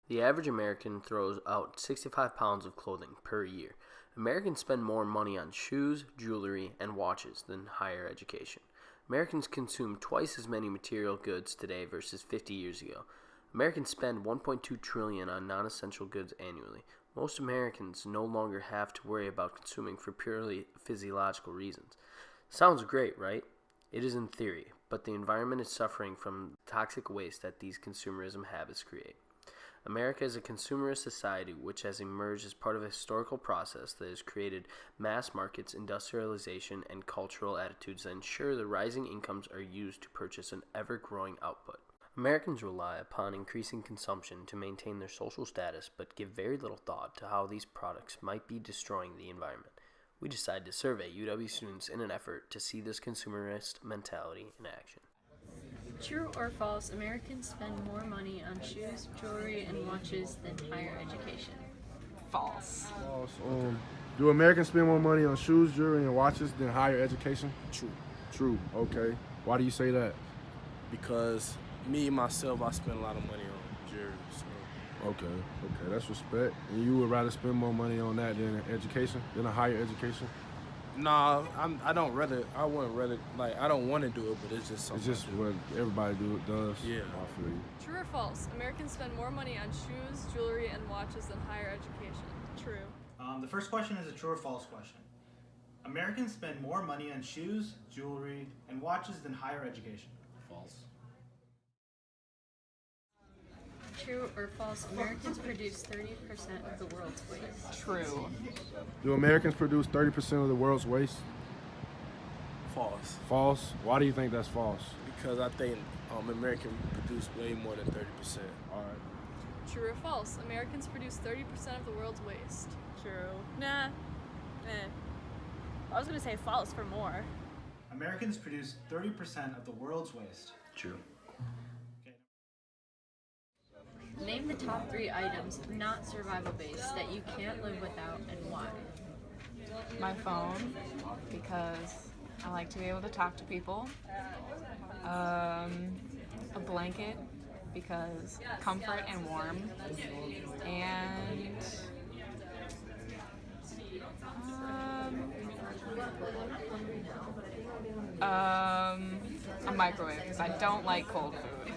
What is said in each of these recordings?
The average American throws out 65 pounds of clothing per year. Americans spend more money on shoes, jewelry, and watches than higher education. Americans consume twice as many material goods today versus 50 years ago. Americans spend 1.2 trillion on non-essential goods annually. Most Americans no longer have to worry about consuming for purely physiological reasons. Sounds great, right? It is in theory, but the environment is suffering from the toxic waste that these consumerism habits create. America is a consumerist society which has emerged as part of a historical process that has created mass markets, industrialization, and cultural attitudes that ensure the rising incomes are used to purchase an ever-growing output. Americans rely upon increasing consumption to maintain their social status, but give very little thought to how these products might be destroying the environment. We decided to survey UW students in an effort to see this consumerist mentality in action. True or false, Americans spend more money on shoes, jewelry, and watches than higher education? False. False. Do Americans spend more money on shoes, jewelry, and watches than higher education? True. True. Okay. Why do you say that? Because me, myself, I spend a lot of money on jewelry. So. Okay. That's respect. And you would rather spend more money on that than education, than a higher education? Nah, I don't rather. I wouldn't rather. Like, I don't want to do it, but it's just something. It's just what everybody does. Yeah. I feel you. True or false? Americans spend more money on shoes, jewelry, and watches than higher education. True. The first question is a true or false question. Americans spend more money on shoes, jewelry, and watches than higher education. False. True or false, Americans produce 30% of the world's waste? True. Do Americans produce 30% of the world's waste? False. False. Why do you think that's false? Because I think Americans produce way more than 30%. All right. True or false? Americans produce 30% of the world's waste. True. Nah. I was gonna say false for more. Americans produce 30% of the world's waste. True. Name the top 3 items not survival based that you can't live without and why? My phone, because I like to be able to talk to people. A blanket, because comfort and warm. And a microwave, because I don't like cold food.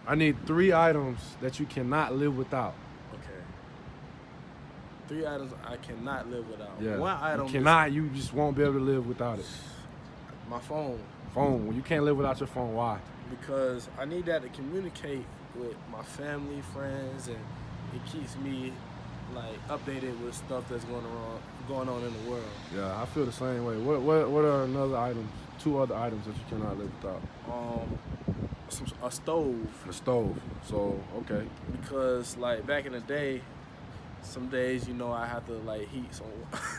I need 3 items that you cannot live without. Okay. 3 items I cannot live without. Yeah. One item. You just won't be able to live without it. My phone. Phone. When you can't live without your phone, why? Because I need that to communicate with my family, friends, and it keeps me like updated with stuff that's going on in the world. Yeah, I feel the same way. What are another items? 2 other items that you cannot live without? A stove. The stove. So, okay. Because like back in the day, some days I have to like heat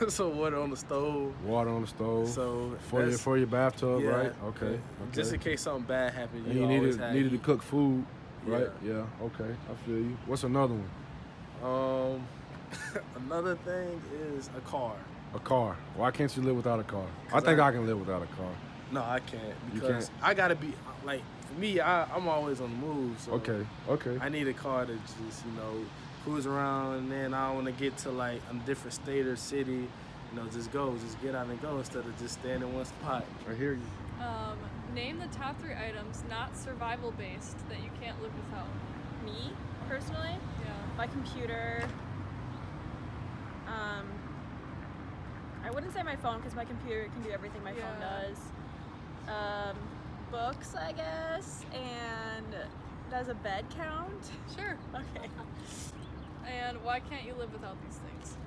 some water on the stove. Water on the stove. So for your bathtub, yeah, right? Okay. Just in case something bad happens, and you needed to cook food, right? Yeah. Okay. I feel you. What's another one? Another thing is a car. A car. Why can't you live without a car? I think I can live without a car. No, I can't, You because can't? I gotta be like, for me, I'm always on the move. So Okay. I need a car to just cruise around, and then I want to get to like a different state or city. Just get out and go instead of just staying in one spot. I hear you. Name the top 3 items not survival based that you can't live without. Me, personally, Yeah. my computer. I wouldn't say my phone because my computer can do everything my phone Yeah. does. Books, I guess, and does a bed count? Sure. Okay. And why can't you live without these things?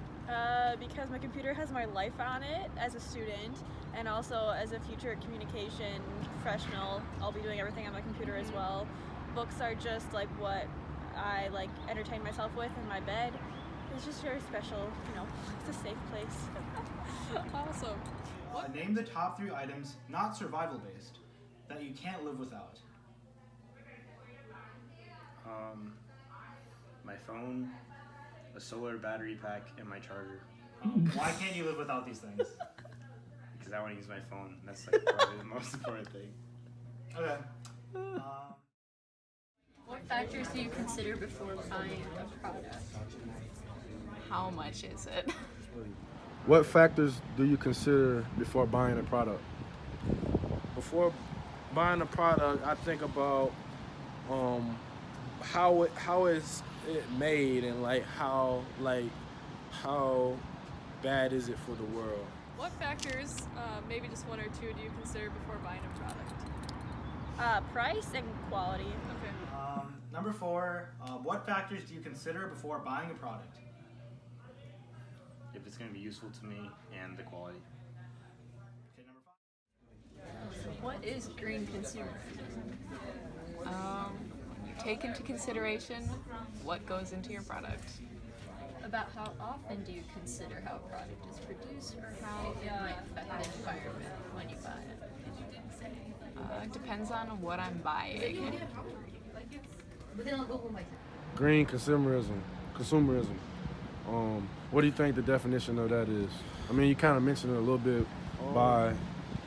Because my computer has my life on it as a student, and also as a future communication professional, I'll be doing everything on my computer as well. Books are just like what I like entertain myself with in my bed. It's just very special, it's a safe place. Awesome. Name the top 3 items not survival based that you can't live without. My phone, a solar battery pack, and my charger. Why can't you live without these things? Because I want to use my phone. That's like probably the most important thing. Okay. What factors do you consider before buying a product? How much is it? What factors do you consider before buying a product? Before buying a product, I think about how is it made and how bad is it for the world. What factors, maybe just one or two, do you consider before buying a product? Price and quality. Okay. Number 4, what factors do you consider before buying a product? If it's going to be useful to me and the quality. Okay, number 5. What is green consumerism? You take into consideration what goes into your product. About how often do you consider how a product is produced or how it might affect the environment when you buy it? It depends on what I'm buying. Green consumerism. What do you think the definition of that is? I mean, you kind of mentioned it a little bit by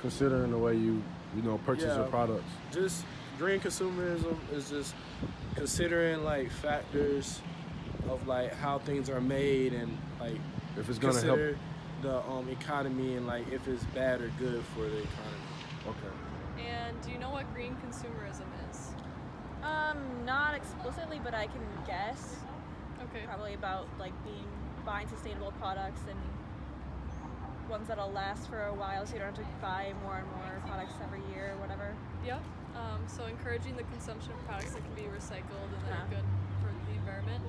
considering the way you purchase your products. Just green consumerism is just considering factors of how things are made and If it's gonna help the economy and if it's bad or good for the economy. Okay. And do you know what green consumerism is? Not explicitly, but I can guess. Okay. Probably about buying sustainable products and ones that'll last for a while, so you don't have to buy more and more products every year or whatever. Yep. So encouraging the consumption of products that can be recycled and that are good for the environment.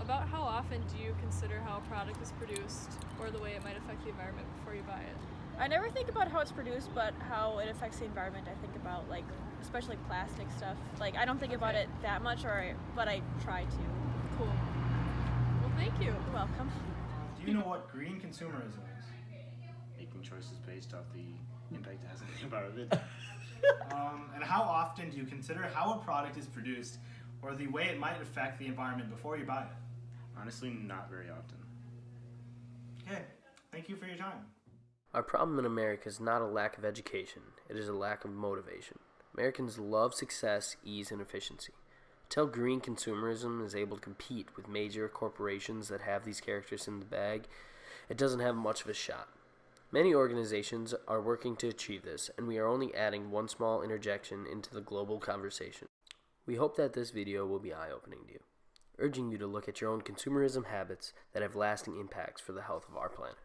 About how often do you consider how a product is produced or the way it might affect the environment before you buy it? I never think about how it's produced, but how it affects the environment. I think about especially plastic stuff. I don't think about it that much, but I try to. Cool. Well, thank you. You're welcome. Do you know what green consumerism is? Making choices based off the impact it has on the environment. And how often do you consider how a product is produced or the way it might affect the environment before you buy it? Honestly, not very often. Okay, thank you for your time. Our problem in America is not a lack of education, it is a lack of motivation. Americans love success, ease, and efficiency. Until green consumerism is able to compete with major corporations that have these characters in the bag, it doesn't have much of a shot. Many organizations are working to achieve this, and we are only adding one small interjection into the global conversation. We hope that this video will be eye-opening to you, urging you to look at your own consumerism habits that have lasting impacts for the health of our planet.